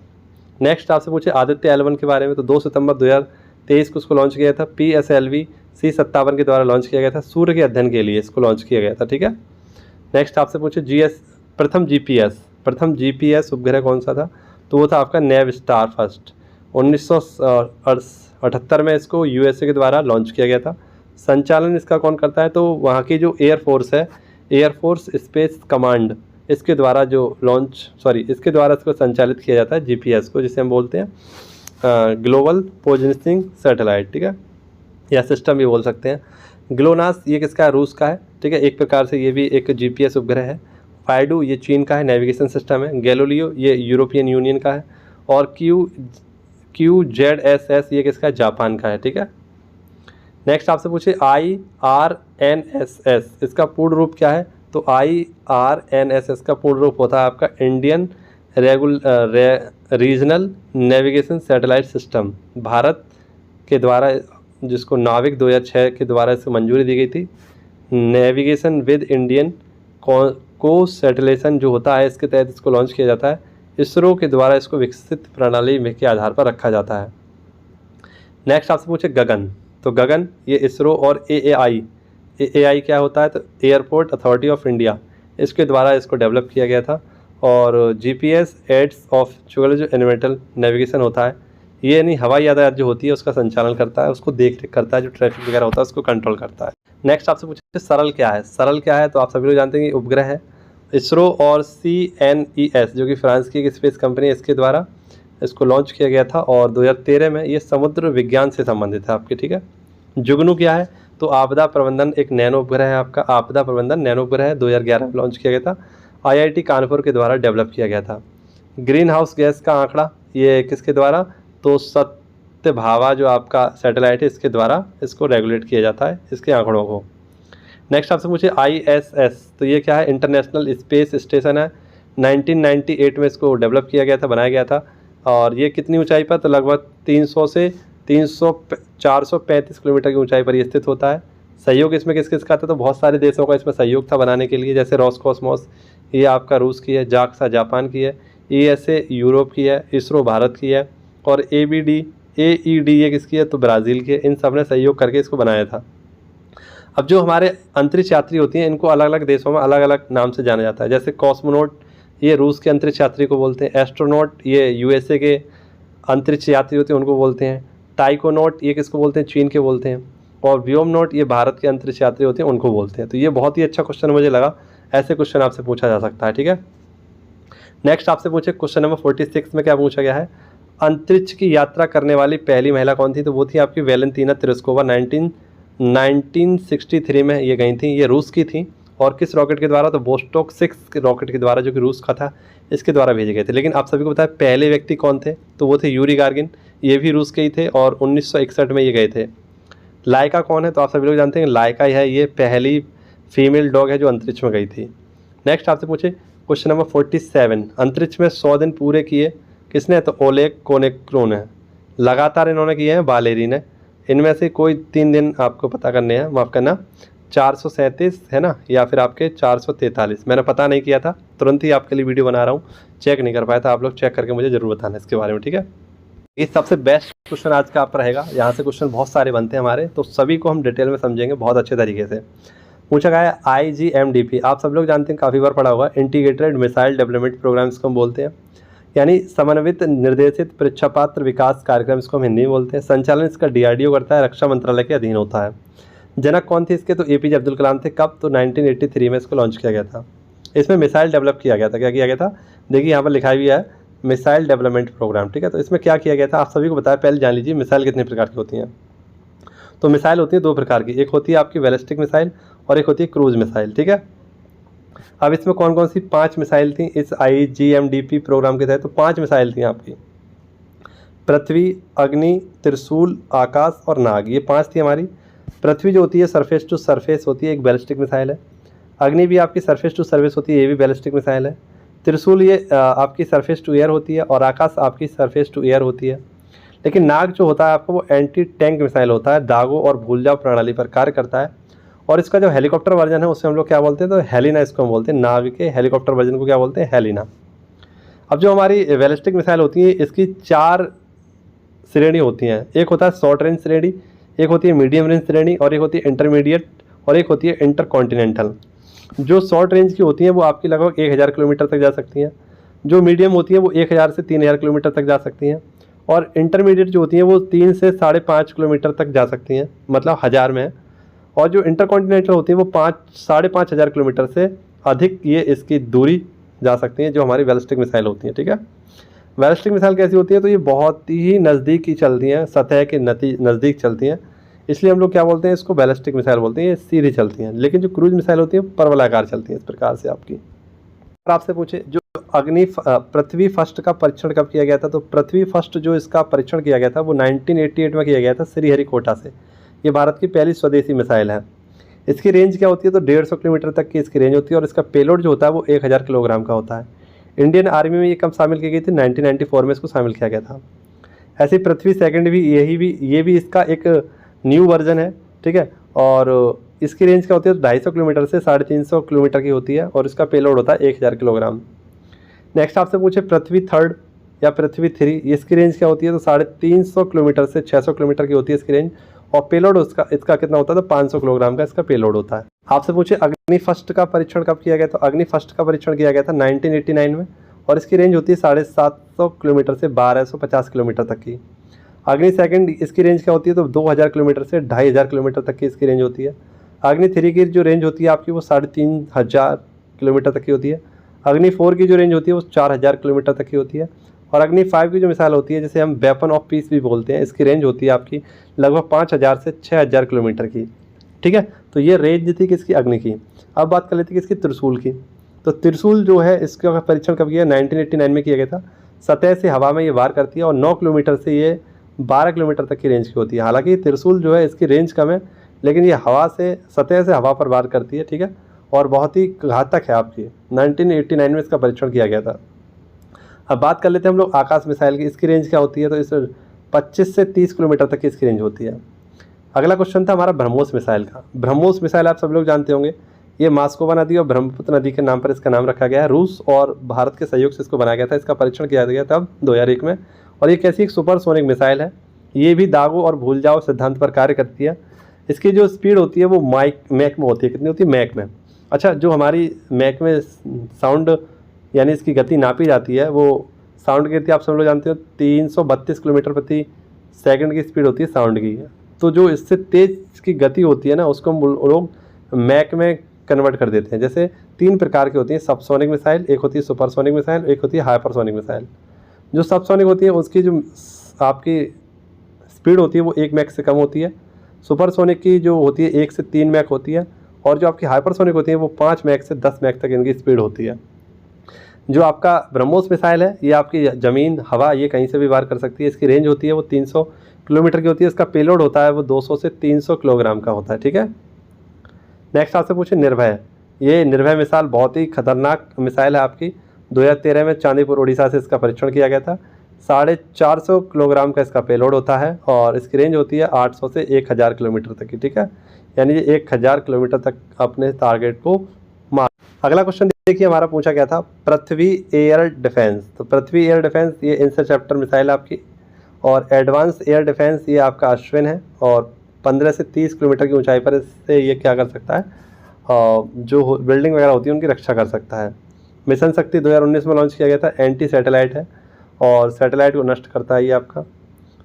नेक्स्ट आपसे पूछे आदित्य L1 के बारे में। तो 2 सितंबर 2023 को इसको लॉन्च किया था। PSLV C57 के द्वारा लॉन्च किया गया था। सूर्य के अध्ययन के लिए इसको लॉन्च किया गया था, ठीक है। नेक्स्ट आपसे पूछे प्रथम GPS उपग्रह कौन सा था, तो वो था आपका नेवस्टार फर्स्ट। 1978 में इसको USA के द्वारा लॉन्च किया गया था। संचालन इसका कौन करता है, तो वहाँ की जो एयरफोर्स है, एयरफोर्स स्पेस कमांड, इसके द्वारा इसके द्वारा इसको संचालित किया जाता है GPS को, जिसे हम बोलते हैं ग्लोबल पोजिशनिंग सैटेलाइट, ठीक है, या सिस्टम भी बोल सकते हैं। ग्लोनास ये किसका है, रूस का है, ठीक है। एक प्रकार से ये भी एक GPS उपग्रह है। फाइडू ये चीन का है, नेविगेशन सिस्टम है। गैलीलियो ये यूरोपियन यूनियन का है। और QZSS ये किसका है, जापान का है, ठीक है। नेक्स्ट आपसे पूछे IRNSS इसका पूर्ण रूप क्या है, तो IRNSS का पूर्ण रूप होता है आपका Indian regional navigation satellite system. Bharat के द्वारा जिसको नाविक 2006 के द्वारा इसको मंजूरी दी गई थी। नेविगेशन विद इंडियन को सैटेलाइजेशन जो होता है इसके तहत इसको लॉन्च किया जाता है। इसरो के द्वारा इसको विकसित प्रणाली में के आधार पर रखा जाता है। नेक्स्ट आपसे पूछे गगन। तो गगन ये इसरो और AAI क्या होता है, तो एयरपोर्ट अथॉरिटी ऑफ इंडिया, इसके द्वारा इसको डेवलप किया गया था। और GPS एड्स ऑफ जो एनिमेंटल नेविगेशन होता है, ये यानी हवाई यातायात जो होती है उसका संचालन करता है, उसको देख रेख करता है, जो ट्रैफिक वगैरह होता है उसको कंट्रोल करता है। नेक्स्ट आपसे पूछे सरल क्या है, तो आप सभी लोग जानते हैं कि उपग्रह है। इसरो और CNES जो कि फ्रांस की एक स्पेस कंपनी है, इसके द्वारा इसको लॉन्च किया गया था। और 2013 में ये समुद्र विज्ञान से संबंधित है आपके, ठीक है। जुगनू क्या है, तो आपदा प्रबंधन एक नैनो उपग्रह है आपका। आपदा प्रबंधन नैनो उपग्रह है, 2011 में लॉन्च किया गया था। IIT कानपुर के द्वारा डेवलप किया गया था। ग्रीन हाउस गैस का आंकड़ा ये किसके द्वारा, तो सत्यभावा जो आपका सैटेलाइट है इसके द्वारा इसको रेगुलेट किया जाता है, इसके आंकड़ों को। नेक्स्ट आपसे पूछे ISS, तो ये क्या है, इंटरनेशनल स्पेस स्टेशन है। 1998 में इसको डेवलप किया गया था, बनाया गया था। और ये कितनी ऊंचाई पर, तो लगभग 300 से 435 किलोमीटर की ऊंचाई पर ये स्थित होता है। सहयोग इसमें किस किसका था, तो बहुत सारे देशों का इसमें सहयोग था बनाने के लिए, जैसे रॉसकॉस्मोस ये आपका रूस की है, जाक्सा जापान की है, ESA यूरोप की है, इसरो भारत की है, और AED ये किसकी है, तो ब्राज़ील की है। इन सब ने सहयोग करके इसको बनाया था। अब जो हमारे अंतरिक्ष यात्री होती हैं इनको अलग अलग देशों में अलग अलग नाम से जाना जाता है। जैसे कॉस्मोनॉट ये रूस के अंतरिक्ष यात्री को बोलते हैं। एस्ट्रोनॉट ये USA के अंतरिक्ष यात्री होते हैं उनको बोलते हैं। टाइकोनॉट ये किसको बोलते हैं, चीन के बोलते हैं। और व्योमनॉट ये भारत के अंतरिक्ष यात्री होते हैं उनको बोलते हैं। तो ये बहुत ही अच्छा क्वेश्चन मुझे लगा, ऐसे क्वेश्चन आपसे पूछा जा सकता है, ठीक है। नेक्स्ट आपसे पूछे क्वेश्चन नंबर 46 में क्या पूछा गया है, अंतरिक्ष की यात्रा करने वाली पहली महिला कौन थी, तो वो थी आपकी वैलेंटीना तेरेस्कोवा। 1963 में ये गई थी, ये रूस की थी। और किस रॉकेट के द्वारा, तो वोस्टोक 6 रॉकेट के द्वारा, जो कि रूस का था, इसके द्वारा भेजे गए थे। लेकिन आप सभी को पता है पहले व्यक्ति कौन थे, तो वो थे यूरी गार्गिन, ये भी रूस के ही थे और 1961 में ये गए थे। लाइका कौन है, तो आप सभी लोग जानते हैं लाइका है ये पहली फीमेल डॉग है जो अंतरिक्ष में गई थी। नेक्स्ट आपसे पूछे क्वेश्चन नंबर 47, अंतरिक्ष में 100 दिन पूरे किए किसने, तो ओलेग कोनेक्रोन है। लगातार इन्होंने किए हैं वालेरी ने। इनमें से कोई 3 दिन आपको पता करने हैं, माफ़ करना, 437 है ना, या फिर आपके 443। मैंने पता नहीं किया था, तुरंत ही आपके लिए वीडियो बना रहा हूँ, चेक नहीं कर पाया था। आप लोग चेक करके मुझे ज़रूर बताना इसके बारे में, ठीक है। ये सबसे बेस्ट क्वेश्चन आज का आपका रहेगा। यहाँ से क्वेश्चन बहुत सारे बनते हैं हमारे, तो सभी को हम डिटेल में समझेंगे बहुत अच्छे तरीके से। पूछा गया है IGMDP, आप सब लोग जानते हैं, काफ़ी बार पढ़ा होगा, इंटीग्रेटेड मिसाइल डेवलपमेंट प्रोग्राम इसको हम बोलते हैं, यानी समन्वित निर्देशित परीक्षापात्र विकास कार्यक्रम इसको हम हिंदी में बोलते हैं। संचालन इसका DRDO करता है, रक्षा मंत्रालय के अधीन होता है। जनक कौन थे इसके, तो APJ अब्दुल कलाम थे। कब, तो 1983 में इसको लॉन्च किया गया था। इसमें मिसाइल डेवलप किया गया था। क्या किया गया था, देखिए यहाँ पर लिखा भी है मिसाइल डेवलपमेंट प्रोग्राम, ठीक है। तो इसमें क्या किया गया था आप सभी को बताया, पहले जान लीजिए मिसाइल कितने प्रकार की होती हैं। तो मिसाइल होती है 2 प्रकार की, एक होती है आपकी बैलिस्टिक मिसाइल और एक होती है क्रूज मिसाइल, ठीक है। अब इसमें कौन कौन सी 5 मिसाइल थी इस IGMDP प्रोग्राम के तहत, तो 5 मिसाइल थी आपकी, पृथ्वी, अग्नि, त्रिशूल, आकाश और नाग, ये 5 थी हमारी। पृथ्वी जो होती है सरफेस टू सरफेस होती है, एक बैलिस्टिक मिसाइल है। अग्नि भी आपकी सरफेस टू सर्विस होती है, ये भी बैलिस्टिक मिसाइल है। त्रिशूल ये आपकी सरफेस टू एयर होती है और आकाश आपकी सरफेस टू एयर होती है। लेकिन नाग जो होता है आपको वो एंटी टैंक मिसाइल होता है, दागों और भूल जाओ प्रणाली पर कार्य करता है। और इसका जो हेलीकॉप्टर वर्जन है उसे हम लोग क्या बोलते हैं, तो हेलिना इसको हम बोलते हैं। नाग के हेलीकॉप्टर वर्जन को क्या बोलते हैं, हेलिना। अब जो हमारी बैलिस्टिक मिसाइल होती है इसकी 4 श्रेणी होती हैं। एक होता है शॉर्ट रेंज श्रेणी, एक होती है मीडियम रेंज श्रेणी और एक होती है इंटरमीडिएट और एक होती है इंटरकॉन्टिनेंटल। जो शॉर्ट रेंज की होती हैं वो आपकी लगभग 1000 किलोमीटर तक जा सकती हैं। जो मीडियम होती है वो 1000 से 3000 किलोमीटर तक जा सकती हैं। और इंटरमीडिएट जो होती हैं वो 3 से 5.5 किलोमीटर तक जा सकती हैं, मतलब 1000 में है। और जो इंटरकॉन्टिनेंटल होती है वो 5-5.5 हज़ार किलोमीटर से अधिक ये इसकी दूरी जा सकती हैं, जो हमारी बैलिस्टिक मिसाइल होती हैं, ठीक है। बैलिस्टिक मिसाइल कैसी होती है, तो ये बहुत ही नज़दीक ही चलती हैं, सतह के नज़दीक चलती हैं, इसलिए हम लोग क्या बोलते हैं, इसको बैलिस्टिक मिसाइल बोलते हैं। ये सीधी चलती हैं। लेकिन जो क्रूज मिसाइल होती है परवलयाकार चलती हैं, इस प्रकार से आपकी। आपसे पूछे जो पृथ्वी फर्स्ट का परीक्षण कब किया गया था, तो पृथ्वी फर्स्ट जो इसका परीक्षण किया गया था वो 1988 में किया गया था, श्रीहरिकोटा से। ये भारत की पहली स्वदेशी मिसाइल है। इसकी रेंज क्या होती है, तो 150 किलोमीटर तक की इसकी रेंज होती है और इसका पेलोड जो होता है वो 1000 किलोग्राम का होता है। इंडियन आर्मी में ये कब शामिल की गई थी, 1994 में इसको शामिल किया गया था। ऐसे पृथ्वी सेकंड भी ये भी इसका एक न्यू वर्जन है, ठीक है। और इसकी रेंज क्या होती है, 250 किलोमीटर से 350 किलोमीटर की होती है और इसका पेलोड होता है 1000 किलोग्राम। नेक्स्ट आपसे पूछे पृथ्वी थर्ड या पृथ्वी 3, इसकी रेंज क्या होती है, तो 350 किलोमीटर से 600 किलोमीटर की होती है इसकी रेंज और पेलोड इसका कितना होता है, तो 500 किलोग्राम का इसका पेलोड होता है। आपसे पूछे अग्नि फर्स्ट का परीक्षण कब किया गया, तो अग्नि फर्स्ट का परीक्षण किया गया था 1989 में और इसकी रेंज होती है 750 किलोमीटर से 1250 किलोमीटर तक की। अग्नि सेकंड इसकी रेंज क्या होती है, तो 2000 किलोमीटर से 2500 किलोमीटर तक की इसकी रेंज होती है। अग्नि 3 की जो रेंज होती है आपकी वो 3500 किलोमीटर तक की होती है। अग्नि 4 की जो रेंज होती है वो 4000 किलोमीटर तक की होती है। और अग्नि 5 की जो मिसाइल होती है, जिसे हम वेपन ऑफ पीस भी बोलते हैं, इसकी रेंज होती है आपकी लगभग 5000 से 6000 किलोमीटर की, ठीक है। तो ये रेंज थी किसकी, अग्नि की। अब बात कर लेते हैं किसकी, त्रिशूल की। तो त्रिशूल जो है इसका परीक्षण कब किया, 1989 में किया गया था। सतह से हवा में ये वार करती है और 9 किलोमीटर से ये 12 किलोमीटर तक की रेंज की होती है। हालांकि त्रिशूल जो है इसकी रेंज कम है, लेकिन ये सतह से हवा पर वार करती है, ठीक है, और बहुत ही घातक है आपकी। 1989 में इसका परीक्षण किया गया था। अब बात कर लेते हैं हम लोग आकाश मिसाइल की। इसकी रेंज क्या होती है, तो इस 25 से 30 किलोमीटर तक की इसकी रेंज होती है। अगला क्वेश्चन था हमारा ब्रह्मोस मिसाइल का। ब्रह्मोस मिसाइल आप सब लोग जानते होंगे, ये मास्कोवा नदी और ब्रह्मपुत्र नदी के नाम पर इसका नाम रखा गया है। रूस और भारत के सहयोग से इसको बनाया गया था। इसका परीक्षण किया गया था 2001 में और ये कैसी एक सुपरसोनिक मिसाइल है। ये भी दागों और भूल जाओ सिद्धांत पर कार्य करती है। इसकी जो स्पीड होती है वो मैक में होती है। कितनी होती है, मैक में। अच्छा, जो हमारी मैक में साउंड यानी इसकी गति नापी जाती है, वो साउंड की गति आप सब लोग जानते हो 332 किलोमीटर प्रति सेकंड की स्पीड होती है साउंड की। तो जो इससे तेज की गति होती है ना, उसको हम लोग मैक में कन्वर्ट कर देते हैं। जैसे 3 प्रकार की होती हैं सबसोनिक मिसाइल, एक होती है सुपरसोनिक मिसाइल, एक होती है हाइपरसोनिक मिसाइल। जो सबसोनिक होती है उसकी जो आपकी स्पीड होती है वो 1 मैक से कम होती है। सुपरसोनिक की जो होती है 1 से 3 मैक होती है और जो आपकी हाइपरसोनिक होती है वो 5 मैक से 10 मैक तक इनकी स्पीड होती है। जो आपका ब्रह्मोस मिसाइल है ये आपकी ज़मीन हवा ये कहीं से भी वार कर सकती है। इसकी रेंज होती है वो 300 किलोमीटर की होती है। इसका पेलोड होता है वो 200 से 300 किलोग्राम का होता है, ठीक है। नेक्स्ट आपसे पूछे निर्भय। ये निर्भय मिसाइल बहुत ही खतरनाक मिसाइल है आपकी। 2013 में चांदीपुर उड़ीसा से इसका परीक्षण किया गया था। 450 किलोग्राम का इसका पेलोड होता है और इसकी रेंज होती है 800 से 1000 किलोमीटर तक की, ठीक है। यानी ये 1000 किलोमीटर तक अपने टारगेट को मार। अगला क्वेश्चन देखिए हमारा पूछा गया था पृथ्वी एयर डिफेंस। तो पृथ्वी एयर डिफेंस ये इंटरसेप्टर मिसाइल आपकी, और एडवांस एयर डिफेंस ये आपका अश्विन है, और 15 से 30 किलोमीटर की ऊंचाई पर इससे ये क्या कर सकता है, जो बिल्डिंग वगैरह होती है उनकी रक्षा कर सकता है। मिशन शक्ति 2019 में लॉन्च किया गया था। एंटी सैटेलाइट है और सैटेलाइट को नष्ट करता है ये आपका।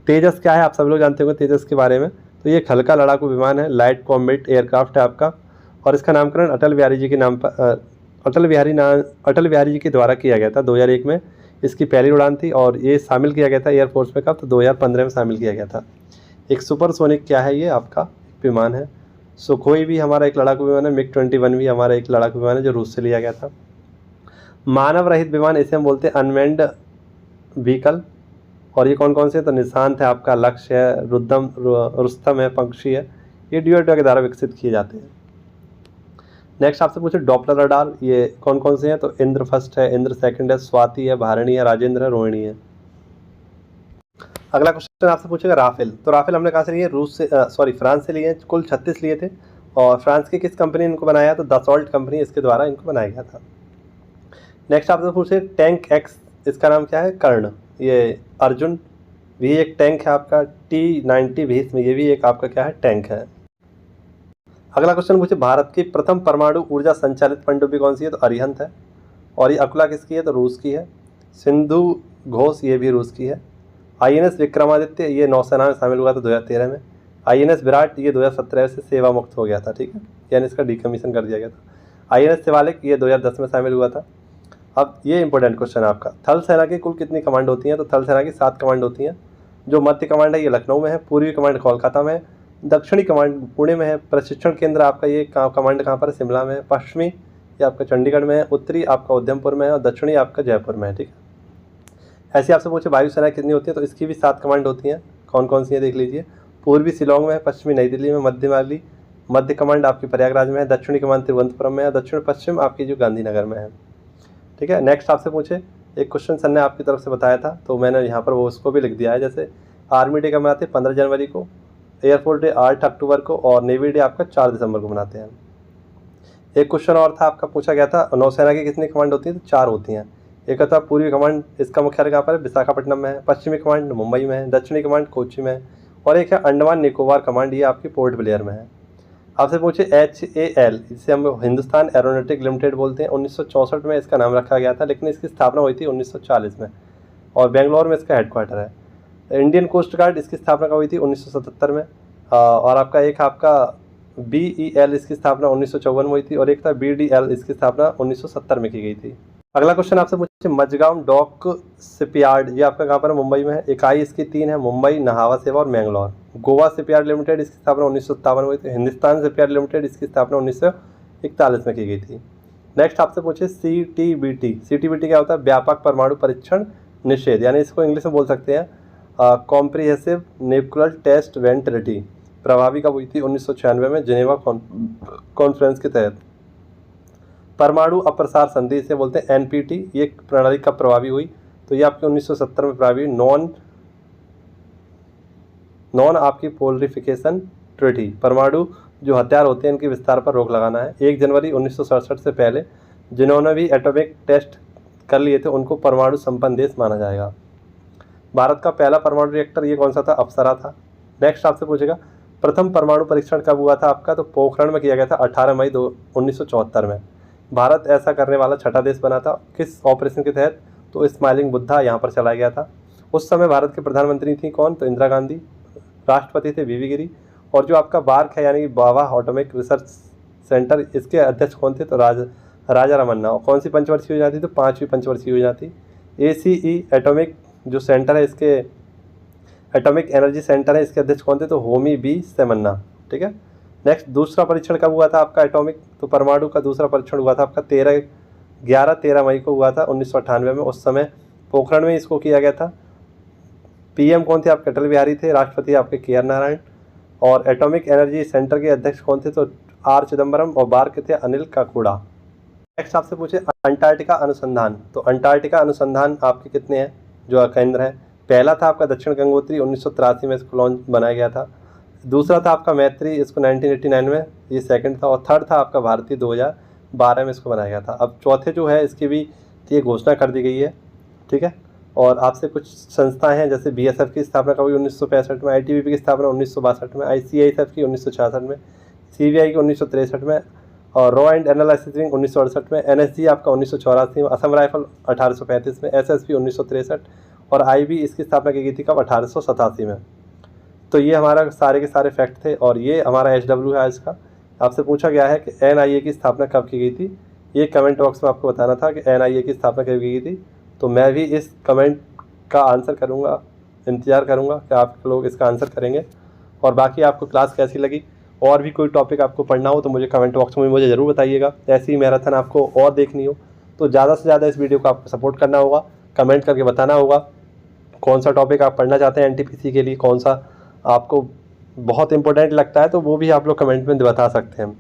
तेजस क्या है आप सब लोग जानते होंगे तेजस के बारे में। तो ये एक हल्का लड़ाकू विमान है, लाइट कॉम्बैट एयरक्राफ्ट है आपका, और इसका नामकरण अटल बिहारी जी के नाम पर अटल बिहारी जी के द्वारा किया गया था। 2001 में इसकी पहली उड़ान थी और ये शामिल किया गया था एयरफोर्स में कब, तो 2015 में शामिल किया गया था। एक सुपरसोनिक क्या है, ये आपका विमान है। सुखोई भी हमारा एक लड़ाकू विमान है। मिग 21 भी हमारा एक लड़ाकू विमान है जो रूस से लिया गया था। मानव रहित विमान इसे हम बोलते हैं अनमैन्ड व्हीकल, और ये कौन कौन से हैं, तो निशांत है आपका, लक्ष्य है, रुस्तम है, पंक्षी है। ये डीआरडीओ के द्वारा विकसित किए जाते हैं। नेक्स्ट आपसे पूछे डॉपलर रडार, ये कौन कौन से हैं, तो इंद्र फर्स्ट है, इंद्र सेकंड है, स्वाति है, भारणी है, राजेंद्र है, रोहिणी है। अगला क्वेश्चन आपसे पूछेगा राफेल। तो राफेल हमने कहाँ से लिए, फ्रांस से लिए। कुल 36 लिए थे, और फ्रांस की किस कंपनी ने इनको बनाया, तो दसॉल्ट कंपनी इसके द्वारा इनको बनाया गया था। नेक्स्ट आपसे पूछे टैंक एक्स, इसका नाम क्या है, कर्ण। ये अर्जुन भी एक टैंक है आपका। T-90 भीष्म ये भी एक आपका क्या है, टैंक है। अगला क्वेश्चन पूछे भारत की प्रथम परमाणु ऊर्जा संचालित पनडुब्बी कौन सी है, तो अरिहंत है। और ये अकुला किसकी है, तो रूस की है। सिंधु घोष ये भी रूस की है। INS विक्रमादित्य ये नौसेना में शामिल हुआ था 2013 में। INS विराट ये 2017 से सेवा मुक्त हो गया था, ठीक है, यानी इसका डिकमीशन कर दिया गया था। INS शिवालिक ये 2010 में शामिल हुआ था। अब ये इंपॉर्टेंट क्वेश्चन है आपका, थल सेना की कुल कितनी कमांड होती हैं, तो थल सेना की 7 कमांड होती हैं। जो मध्य कमांड है ये लखनऊ में है, पूर्वी कमांड कोलकाता में है, दक्षिणी कमांड पुणे में है, प्रशिक्षण केंद्र आपका ये कमांड कहाँ पर है, शिमला में है, पश्चिमी ये आपका चंडीगढ़ में है, उत्तरी आपका उधमपुर में है, और दक्षिणी आपका जयपुर में है, ठीक है। ऐसे आपसे पूछे वायुसेना कितनी होती है, तो इसकी भी 7 कमांड होती हैं। कौन कौन सी है देख लीजिए। पूर्वी शिलोंग में है, पश्चिमी नई दिल्ली में, मध्य कमांड आपकी प्रयागराज में है, दक्षिणी कमांड तिरुवनंतपुरम में है, दक्षिण पश्चिम आपकी जो गांधीनगर में है, ठीक है। नेक्स्ट आपसे पूछे एक क्वेश्चन सर ने आपकी तरफ से बताया था, तो मैंने यहाँ पर वो उसको भी लिख दिया है। जैसे आर्मी डे का मनाते हैं 15 जनवरी को, एयरफोर्स डे 8 अक्टूबर को, और नेवी डे आपका 4 दिसंबर को मनाते हैं। एक क्वेश्चन और था आपका, पूछा गया था नौसेना की कितनी कमांड होती है, तो 4 होती हैं। एक था पूर्वी कमांड, इसका मुख्यालय कहाँ पर है, विशाखापट्टनम में है। पश्चिमी कमांड मुंबई में है। दक्षिणी कमांड कोच्चि में है। और एक है अंडमान निकोबार कमांड, ये आपकी पोर्ट ब्लेयर में है। आपसे पूछे HAL, जिसे हम हिंदुस्तान एरोनॉटिक लिमिटेड बोलते हैं, 1964 में इसका नाम रखा गया था, लेकिन इसकी स्थापना हुई थी 1940 में, और बेंगलोर में इसका हेडक्वार्टर है। इंडियन कोस्ट गार्ड इसकी स्थापना हुई थी 1977 में, और आपका एक आपका BEL इसकी स्थापना 1954 में हुई थी, और एक था BDL इसकी स्थापना 1970 में की गई थी। अगला क्वेश्चन आपसे पूछे मजगांव डॉक शिपयार्ड, ये आपका कहाँ पर है, मुंबई में है। इकाई इसकी 3 है, मुंबई, नहावा सेवा और मैंगलोर। गोवा शिपयार्ड लिमिटेड इसकी स्थापना 1957 में हुई थी। हिंदुस्तान शिपयार्ड लिमिटेड इसकी स्थापना 1941 में की गई थी। नेक्स्ट आपसे पूछे CTBT क्या होता है, व्यापक परमाणु परीक्षण निषेध, यानी इसको इंग्लिश में बोल सकते हैं कॉम्प्रिहेंसिव न्यूक्लियर टेस्ट वेंट ट्रीटी। प्रभावी कब हुई थी, 1996 में, जिनेवा कॉन्फ्रेंस के तहत। परमाणु अप्रसार संधि इसे बोलते हैं NPT, ये प्रणाली कब प्रभावी हुई, तो ये आपकी 1970 में प्रभावी हुई। नॉन आपकी पोलरिफिकेशन ट्रीटी, परमाणु जो हथियार होते हैं इनके विस्तार पर रोक लगाना है। 1 जनवरी 1967 से पहले जिन्होंने भी एटॉमिक टेस्ट कर लिए थे उनको परमाणु संपन्न देश माना जाएगा। भारत का पहला परमाणु रिएक्टर ये कौन सा था, अप्सरा था। नेक्स्ट आपसे पूछेगा प्रथम परमाणु परीक्षण कब हुआ था आपका, तो पोखरण में किया गया था 18 मई 1974 में। भारत ऐसा करने वाला 6ठा देश बना था, किस ऑपरेशन के तहत, तो स्माइलिंग बुद्धा यहाँ पर चलाया गया था। उस समय भारत के प्रधानमंत्री थी कौन, तो इंदिरा गांधी। राष्ट्रपति थे VV गिरी। और जो आपका बार्क है यानी कि बाबा एटॉमिक रिसर्च सेंटर, इसके अध्यक्ष कौन थे, तो राजा रमन्ना। और कौन सी पंचवर्षीय योजना थी, तो 5वीं पंचवर्षीय योजना थी। ACE एटॉमिक जो सेंटर है, इसके एटॉमिक एनर्जी सेंटर है, इसके अध्यक्ष कौन थे, तो होमी B सेमन्ना, ठीक है। नेक्स्ट दूसरा परीक्षण कब हुआ था आपका एटॉमिक, तो परमाणु का दूसरा परीक्षण हुआ था आपका 13 मई को हुआ था 1998 में। उस समय पोखरण में इसको किया गया था। पीएम कौन थे आपके, अटल बिहारी थे। राष्ट्रपति आपके KR नारायण। और एटॉमिक एनर्जी सेंटर के अध्यक्ष कौन थे, तो R चिदम्बरम। और बार के थे अनिल काकोडा। नेक्स्ट आपसे पूछे अंटार्कटिका अनुसंधान, तो अंटार्कटिका अनुसंधान आपके कितने हैं जो केंद्र हैं। पहला था आपका दक्षिण गंगोत्री, 1983 में इसको लॉन्च बनाया गया था। दूसरा था आपका मैत्री, इसको 1989 में, ये सेकंड था। और थर्ड था आपका भारती, 2012 में इसको बनाया गया था। अब चौथे जो है इसकी भी ये घोषणा कर दी गई है, ठीक है। और आपसे कुछ संस्थाएं हैं, जैसे BSF की स्थापना कब हुई, 1965 में। ITBP की स्थापना 1962 में। ICISF की 1966 में। CBI की 1963 में। और रॉ एंड एनालिसिस विंग 1968 में। NSG आपका 1984 में। असम राइफल 1835 में। SSB 1963। और IB इसकी स्थापना की गई थी कब, 1887 में। तो ये हमारा सारे के सारे फैक्ट थे और ये हमारा HW है आज का। आपसे पूछा गया है कि NIA की स्थापना कब की गई थी, ये कमेंट बॉक्स में आपको बताना था कि NIA की स्थापना कब की गई थी। तो मैं भी इस कमेंट का आंसर करूँगा, इंतज़ार करूँगा कि आप लोग इसका आंसर करेंगे। और बाकी आपको क्लास कैसी लगी, और भी कोई टॉपिक आपको पढ़ना हो तो मुझे कमेंट बॉक्स में मुझे ज़रूर बताइएगा। ऐसी मैराथन आपको और देखनी हो तो ज़्यादा से ज़्यादा इस वीडियो को आपको सपोर्ट करना होगा, कमेंट करके बताना होगा कौन सा टॉपिक आप पढ़ना चाहते हैं NTPC के लिए, कौन सा आपको बहुत इंपॉर्टेंट लगता है, तो वो भी आप लोग कमेंट में बता सकते हैं।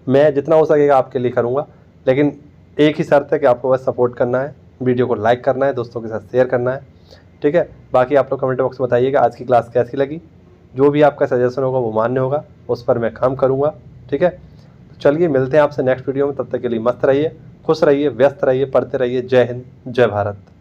मैं जितना हो सकेगा आपके लिए करूँगा, लेकिन एक ही शर्त है कि आपको बस सपोर्ट करना है, वीडियो को लाइक करना है, दोस्तों के साथ शेयर करना है, ठीक है। बाकी आप लोग कमेंट बॉक्स में बताइएगा आज की क्लास कैसी लगी। जो भी आपका सजेशन होगा वो मान्य होगा, उस पर मैं काम करूँगा, ठीक है। तो चलिए मिलते हैं आपसे नेक्स्ट वीडियो में, तब तक के लिए मस्त रहिए, खुश रहिए, व्यस्त रहिए, पढ़ते रहिए। जय हिंद, जय भारत।